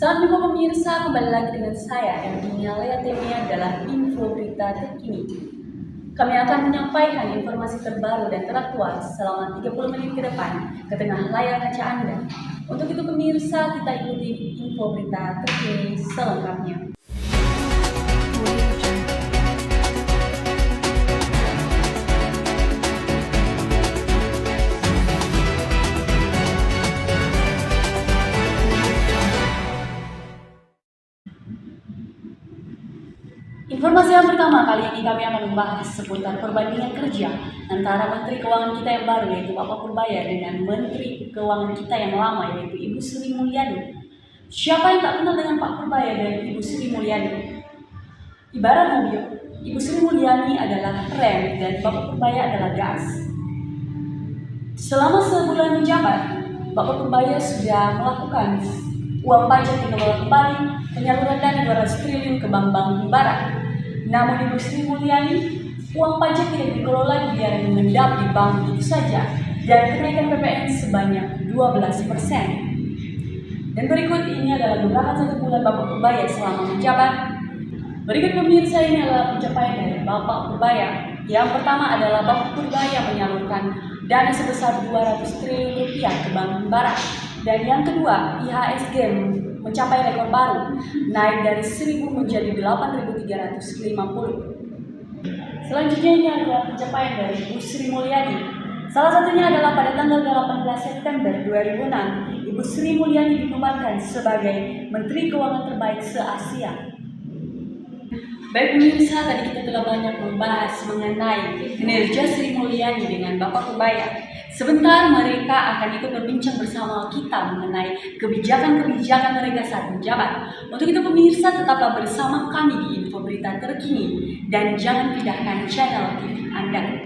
Salam jumpa pemirsa, kembali lagi dengan saya Elvina Leatemia dalam info berita terkini. Kami akan menyampaikan informasi terbaru dan teraktual selama 30 menit ke depan ke tengah layar kaca Anda. Untuk itu pemirsa, kita ikuti info berita terkini selengkapnya. Informasi yang pertama, kali ini kami akan membahas seputar perbandingan kerja antara Menteri Keuangan kita yang baru yaitu Bapak Purbaya dengan Menteri Keuangan kita yang lama yaitu Ibu Sri Mulyani. Siapa yang tak kenal dengan Pak Purbaya dan Ibu Sri Mulyani? Ibarat mobil, Ibu Sri Mulyani adalah rem dan Bapak Purbaya adalah gas. Selama sebulan menjabat, Bapak Purbaya sudah melakukan uang pajak dikelola kembali, penyaluran dana 200 triliun ke bank-bank himbara. Namun Ibu Sri Mulyani, uang pajak tidak dikelola, dibiarkan mengendap di bank begitu saja, dan kenaikan PPN sebanyak 12%. Dan berikut ini adalah beberapa 1 bulan Bapak Purbaya selama menjabat. Berikut pemirsa, ini adalah pencapaian dari Bapak Purbaya. Yang pertama adalah Bapak Purbaya menyalurkan dana sebesar 200 triliun rupiah ke bank himbara. Dan yang kedua, IHSG mencapai rekor baru, naik dari 1.000 menjadi 8.350. Selanjutnya ini adalah pencapaian dari Ibu Sri Mulyani. Salah satunya adalah pada tanggal 18 September 2006, Ibu Sri Mulyani dinobatkan sebagai Menteri Keuangan terbaik se-Asia. Baik pemirsa, tadi kita telah banyak membahas mengenai kinerja Sri Mulyani dengan Bapak Purbaya. Sebentar mereka akan ikut berbincang bersama kita mengenai kebijakan-kebijakan mereka saat menjabat. Untuk itu pemirsa, tetaplah bersama kami di info berita terkini dan jangan pindahkan channel TV Anda.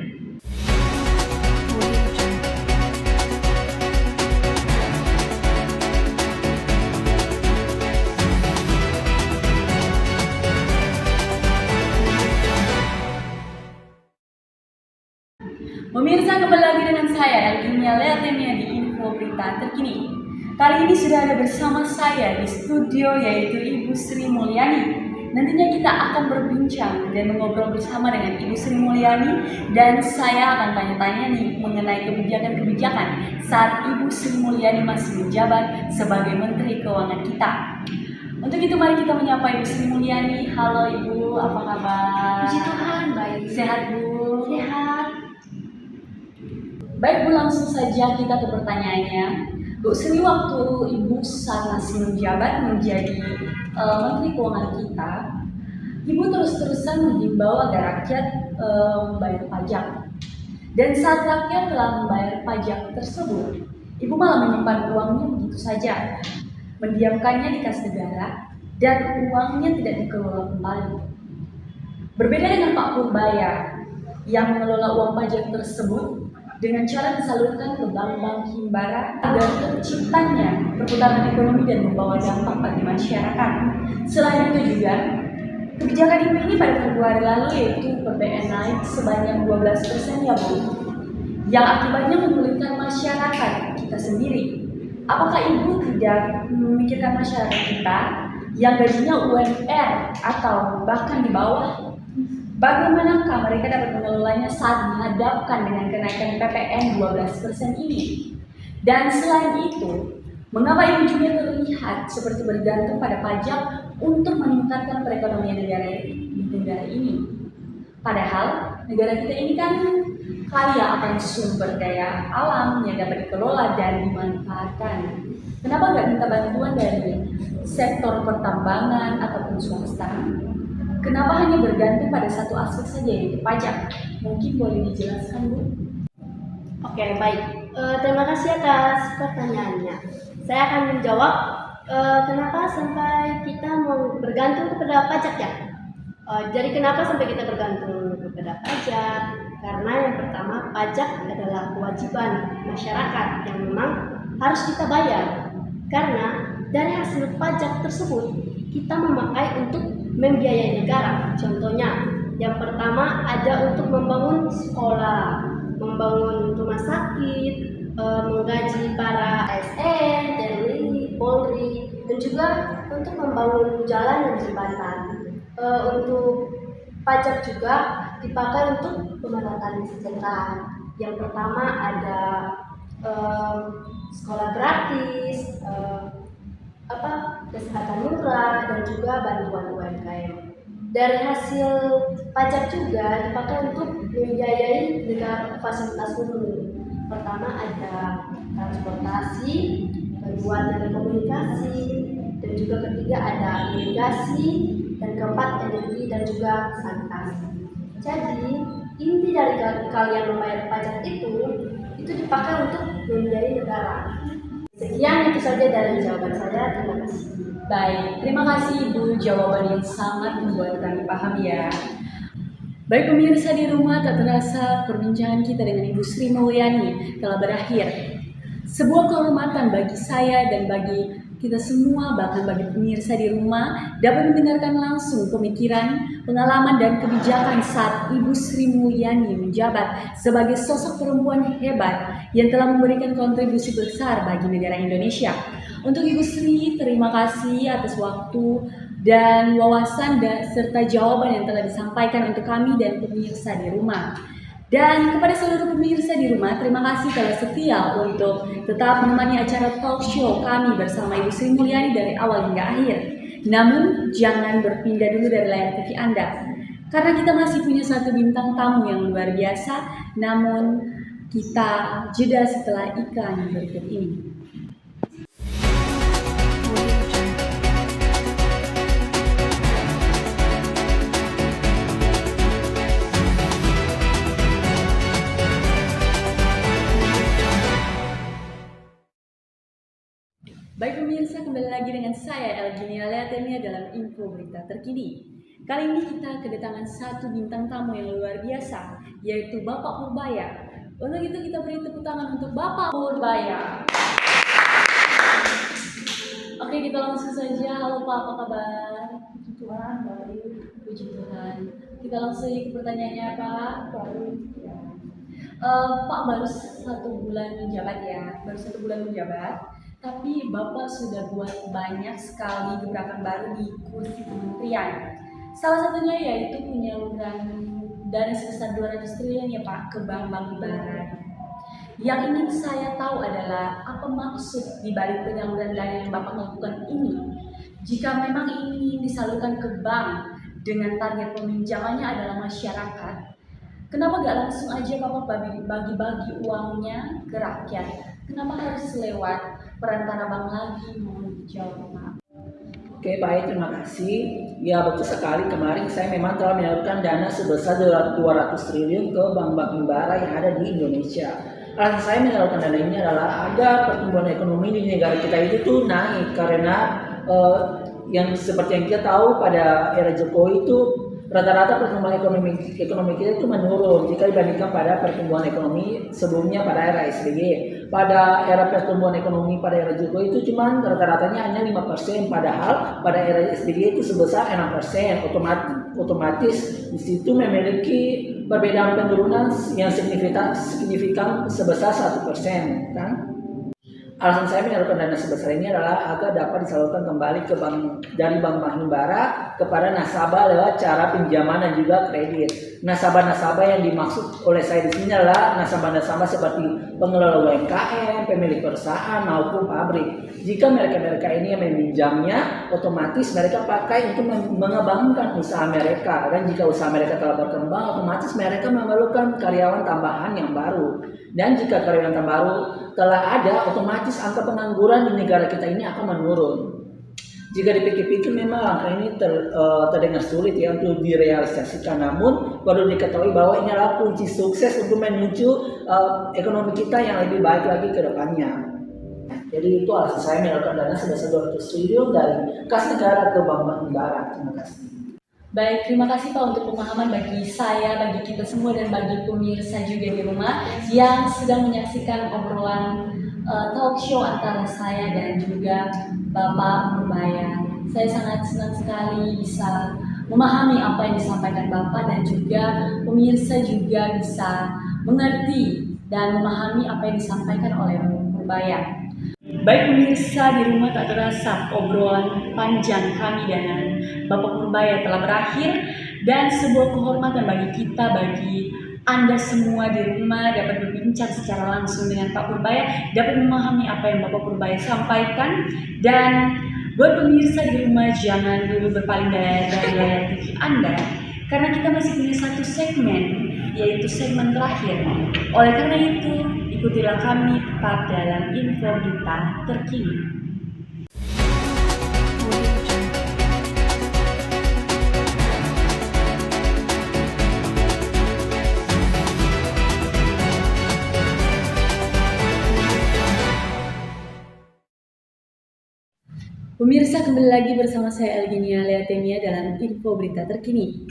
Pemirsa, kembali lagi dengan saya Elvina Leatemia di info berita terkini. Kali ini sudah ada bersama saya di studio yaitu Ibu Sri Mulyani. Nantinya kita akan berbincang dan mengobrol bersama dengan Ibu Sri Mulyani dan saya akan tanya-tanya nih mengenai kebijakan-kebijakan saat Ibu Sri Mulyani masih menjabat sebagai Menteri Keuangan kita. Untuk itu mari kita menyapa Ibu Sri Mulyani. Halo Ibu, apa kabar? Puji Tuhan, baik. Sehat Bu? Sehat. Baik Bu, langsung saja kita ke pertanyaannya. Bu Sri, waktu Ibu saat masih menjabat menjadi Menteri Keuangan kita, Ibu terus-terusan menghimbau agar rakyat membayar pajak. Dan saat rakyat telah membayar pajak tersebut, Ibu malah menyimpan uangnya begitu saja, mendiamkannya di kas negara, dan uangnya tidak dikelola kembali. Berbeda dengan Pak Purbaya yang mengelola uang pajak tersebut dengan cara disalurkan ke bank-bank himbara agar terciptanya perputaran ekonomi dan membawa dampak bagi masyarakat. Selain itu juga, kebijakan Ibu ini pada Februari lalu yaitu PPN naik sebanyak 12% ya Bu, yang akibatnya menyulitkan masyarakat kita sendiri. Apakah Ibu tidak memikirkan masyarakat kita yang gajinya UMR atau bahkan di bawah? Bagaimanakah mereka dapat mengelolanya saat dihadapkan dengan kenaikan PPN 12% ini? Dan selain itu, mengapa Ibu juga terlihat seperti bergantung pada pajak untuk meningkatkan perekonomian negara ini? Padahal negara kita ini kan kaya akan sumber daya alam yang dapat dikelola dan dimanfaatkan. Kenapa nggak minta bantuan dari sektor pertambangan ataupun swasta? Kenapa hanya bergantung pada satu aspek saja yaitu pajak? Mungkin boleh dijelaskan Bu? Oke, baik. Terima kasih atas pertanyaannya. Saya akan menjawab kenapa sampai kita mau bergantung kepada pajak ya. Jadi kenapa sampai kita bergantung kepada pajak? Karena yang pertama, pajak adalah kewajiban masyarakat yang memang harus kita bayar. Karena dari hasil pajak tersebut kita memakai untuk membiayai negara. Contohnya, yang pertama ada untuk membangun sekolah, membangun rumah sakit, menggaji para ASN, TNI, Polri, dan juga untuk membangun jalan dan jembatan. Untuk pajak juga dipakai untuk pemerataan kesejahteraan. Yang pertama ada sekolah gratis, kesehatan murah, dan juga bantuan UMKM. Dari hasil pajak juga dipakai untuk membiayai negara fasilitas umum. Pertama ada transportasi, kedua telekomunikasi, dan juga ketiga ada irigasi, dan keempat energi dan juga sanitasi. Jadi inti dari kalian membayar pajak itu dipakai untuk membiayai negara. Sekian itu saja dari jawaban saya. Terima kasih. Baik, terima kasih Ibu, jawaban yang sangat membuat kami paham ya. Baik pemirsa di rumah, tak terasa perbincangan kita dengan Ibu Sri Mulyani telah berakhir. Sebuah kehormatan bagi saya dan bagi kita semua, bahkan bagi pemirsa di rumah, dapat mendengarkan langsung pemikiran, pengalaman, dan kebijakan saat Ibu Sri Mulyani menjabat sebagai sosok perempuan hebat yang telah memberikan kontribusi besar bagi negara Indonesia. Untuk Ibu Sri, terima kasih atas waktu dan wawasan serta jawaban yang telah disampaikan untuk kami dan pemirsa di rumah. Dan kepada seluruh pemirsa di rumah, terima kasih telah setia untuk tetap menemani acara talk show kami bersama Ibu Sri Mulyani dari awal hingga akhir. Namun, jangan berpindah dulu dari layar TV Anda, karena kita masih punya satu bintang tamu yang luar biasa. Namun, kita jeda setelah iklan berikut ini. Baik pemirsa, kembali lagi dengan saya Elginia Leatemia dalam info berita terkini. Kali ini kita kedatangan satu bintang tamu yang luar biasa, yaitu Bapak Purbaya. Untuk itu kita beri tepuk tangan untuk Bapak Purbaya. Oke, kita langsung saja. Halo Pak, apa kabar? Puji Tuhan, baik. Puji Tuhan. Kita langsung saja ke pertanyaannya Pak. Baik. Ya. Pak baru 1 bulan menjabat ya, tapi Bapak sudah buat banyak sekali gebrakan baru di kursi kementerian. Salah satunya yaitu penyaluran dana sebesar 200 triliun ya Pak ke bank-bank himbara. Yang ingin saya tahu adalah apa maksud dibalik penyaluran dana yang Bapak lakukan ini. Jika memang ini disalurkan ke bank dengan target peminjamannya adalah masyarakat, kenapa gak langsung aja Bapak bagi-bagi uangnya ke rakyat? Kenapa harus lewat perantara bank lagi? Mohon dijawab Pak. Oke, baik, terima kasih. Ya, betul sekali. Kemarin saya memang telah menyalurkan dana sebesar 200 triliun ke bank-bank himbara yang ada di Indonesia. Alasan saya menyalurkan dana ini adalah agar pertumbuhan ekonomi di negara kita itu tuh naik, karena yang seperti yang kita tahu pada era Jokowi itu rata-rata pertumbuhan ekonomi kita itu menurun jika dibandingkan pada pertumbuhan ekonomi sebelumnya pada era SBY. Pada era pertumbuhan ekonomi pada era Jokowi itu cuma rata-ratanya hanya 5%, padahal pada era SBY itu sebesar 6%. Otomatis di situ memiliki perbedaan penurunan yang signifikan sebesar 1%, kan? Alasan saya menyalurkan dana sebesar ini adalah agar dapat disalurkan kembali ke dari bank himbara kepada nasabah lewat cara pinjaman dan juga kredit. Nasabah-nasabah yang dimaksud oleh saya di sini adalah nasabah-nasabah seperti pengelola UMKM, pemilik perusahaan maupun pabrik. Jika mereka ini yang meminjamnya, otomatis mereka pakai untuk mengembangkan usaha mereka, dan jika usaha mereka telah berkembang, otomatis mereka memerlukan karyawan tambahan yang baru. Dan jika karyawan baru telah ada, otomatis angka pengangguran di negara kita ini akan menurun. Jika dipikir-pikir memang langkah ini terdengar sulit ya untuk direalisasikan, namun perlu diketahui bahwa ini adalah kunci sukses untuk menuju ekonomi kita yang lebih baik lagi ke depannya. Jadi itu alasan saya menyalurkan dana sebesar 200 triliun dari kas negara ke bank himbara. Terima kasih. Baik, terima kasih Pak untuk pemahaman bagi saya, bagi kita semua, dan bagi pemirsa juga di rumah yang sedang menyaksikan obrolan talk show antara saya dan juga Bapak Purbaya. Saya sangat senang sekali bisa memahami apa yang disampaikan Bapak, dan juga pemirsa juga bisa mengerti dan memahami apa yang disampaikan oleh Bapak Purbaya. Baik pemirsa di rumah, tak terasa obrolan panjang kami dengan Bapak Purbaya telah berakhir, dan sebuah kehormatan bagi kita, bagi Anda semua di rumah dapat berbincang secara langsung dengan Pak Purbaya, dapat memahami apa yang Bapak Purbaya sampaikan. Dan buat pemirsa di rumah, jangan dulu berpaling dari layar TV Anda, karena kita masih punya satu segmen, yaitu segmen terakhir. Oleh karena itu, ikutilah kami tetap dalam info berita terkini. Pemirsa, kembali lagi bersama saya Elginia Leatemia dalam info berita terkini.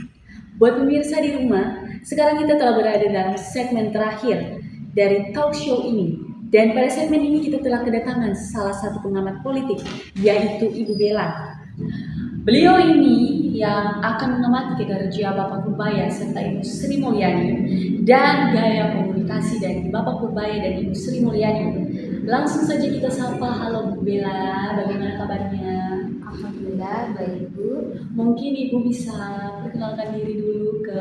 Buat pemirsa di rumah, sekarang kita telah berada dalam segmen terakhir dari talk show ini. Dan pada segmen ini kita telah kedatangan salah satu pengamat politik, yaitu Ibu Bella. Beliau ini yang akan mengamati kinerja Bapak Purbaya serta Ibu Sri Mulyani dan gaya komunikasi dari Bapak Purbaya dan Ibu Sri Mulyani. Langsung saja kita sapa. Halo Bu Bella, bagaimana kabarnya? Alhamdulillah, baik Bu. Mungkin Ibu bisa perkenalkan diri dulu ke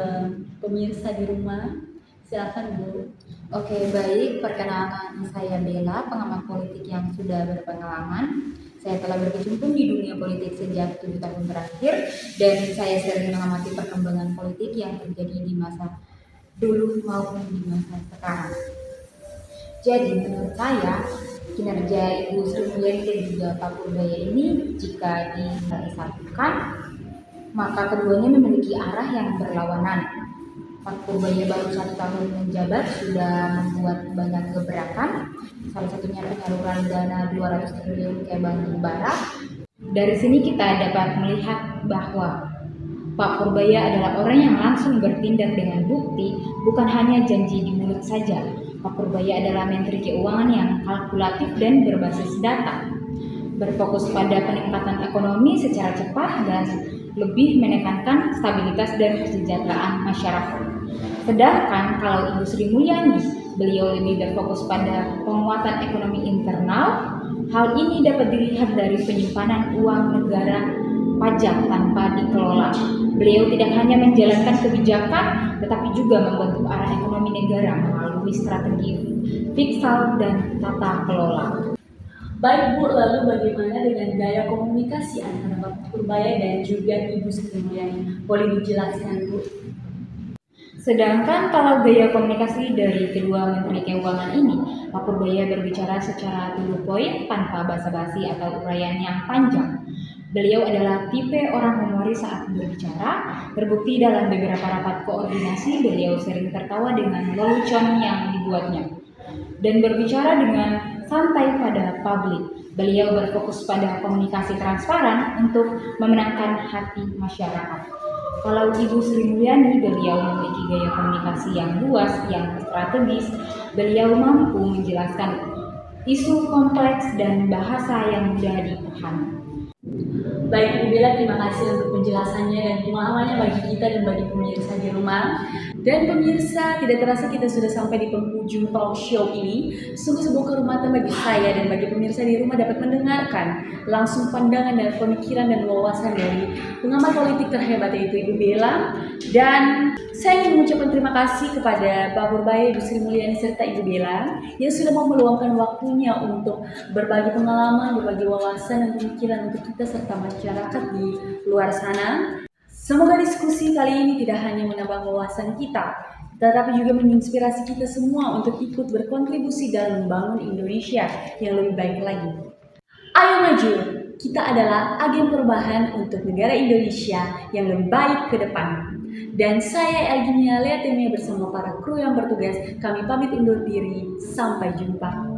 pemirsa di rumah. Silakan Bu. Oke, baik. Perkenalkan, saya Bella, pengamat politik yang sudah berpengalaman. Saya telah berkecimpung di dunia politik sejak 7 tahun terakhir, dan saya sering mengamati perkembangan politik yang terjadi di masa dulu maupun di masa sekarang. Jadi menurut saya, kinerja Ibu Sri Mulyani dan juga Pak Purbaya ini jika disatukan, maka keduanya memiliki arah yang berlawanan. Pak Purbaya baru 1 tahun menjabat sudah membuat banyak gebrakan, salah satunya penyaluran dana 200 triliun ke Bank Himbara. Dari sini kita dapat melihat bahwa Pak Purbaya adalah orang yang langsung bertindak dengan bukti, bukan hanya janji di mulut saja. Pak Purbaya adalah Menteri Keuangan yang kalkulatif dan berbasis data, berfokus pada peningkatan ekonomi secara cepat dan lebih menekankan stabilitas dan kesejahteraan masyarakat. Sedangkan kalau Ibu Sri Mulyani, beliau lebih berfokus pada penguatan ekonomi internal. Hal ini dapat dilihat dari penyimpanan uang negara pajak tanpa dikelola. Beliau tidak hanya menjalankan kebijakan, tetapi juga membentuk arah ekonomi negara melalui strategi fiskal dan tata kelola. Baik Bu, lalu bagaimana dengan gaya komunikasi antara Bapak Purbaya dan juga Ibu Sri Mulyani? Boleh dijelaskan Bu? Sedangkan kalau gaya komunikasi dari kedua Menteri Keuangan ini, Pak Purbaya berbicara secara to the point tanpa basa-basi atau uraian yang panjang. Beliau adalah tipe orang humoris saat berbicara. Terbukti dalam beberapa rapat koordinasi, beliau sering tertawa dengan lelucon yang dibuatnya dan berbicara dengan santai pada publik. Beliau berfokus pada komunikasi transparan untuk memenangkan hati masyarakat. Kalau Ibu Sri Mulyani, beliau memiliki gaya komunikasi yang luas, yang strategis. Beliau mampu menjelaskan isu kompleks dan bahasa yang mudah dipahami. Baik Ibu Bella, terima kasih untuk penjelasannya dan pemahamannya bagi kita dan bagi pemirsa di rumah. Dan pemirsa, tidak terasa kita sudah sampai di penghujung talk show ini. Sungguh sebuah kehormatan bagi saya dan bagi pemirsa di rumah dapat mendengarkan langsung pandangan dan pemikiran dan wawasan dari pengamat politik terhebat, yaitu Ibu Bella. Dan saya ingin mengucapkan terima kasih kepada Pak Purbaya, Ibu Sri Mulyani serta Ibu Bella yang sudah mau meluangkan waktunya untuk berbagi pengalaman, berbagi wawasan dan pemikiran untuk kita serta masyarakat di luar sana. Semoga diskusi kali ini tidak hanya menambah wawasan kita, tetapi juga menginspirasi kita semua untuk ikut berkontribusi dalam membangun Indonesia yang lebih baik lagi. Ayo maju, kita adalah agen perubahan untuk negara Indonesia yang lebih baik ke depan. Dan saya Elginia Leatemia bersama para kru yang bertugas, kami pamit undur diri. Sampai jumpa.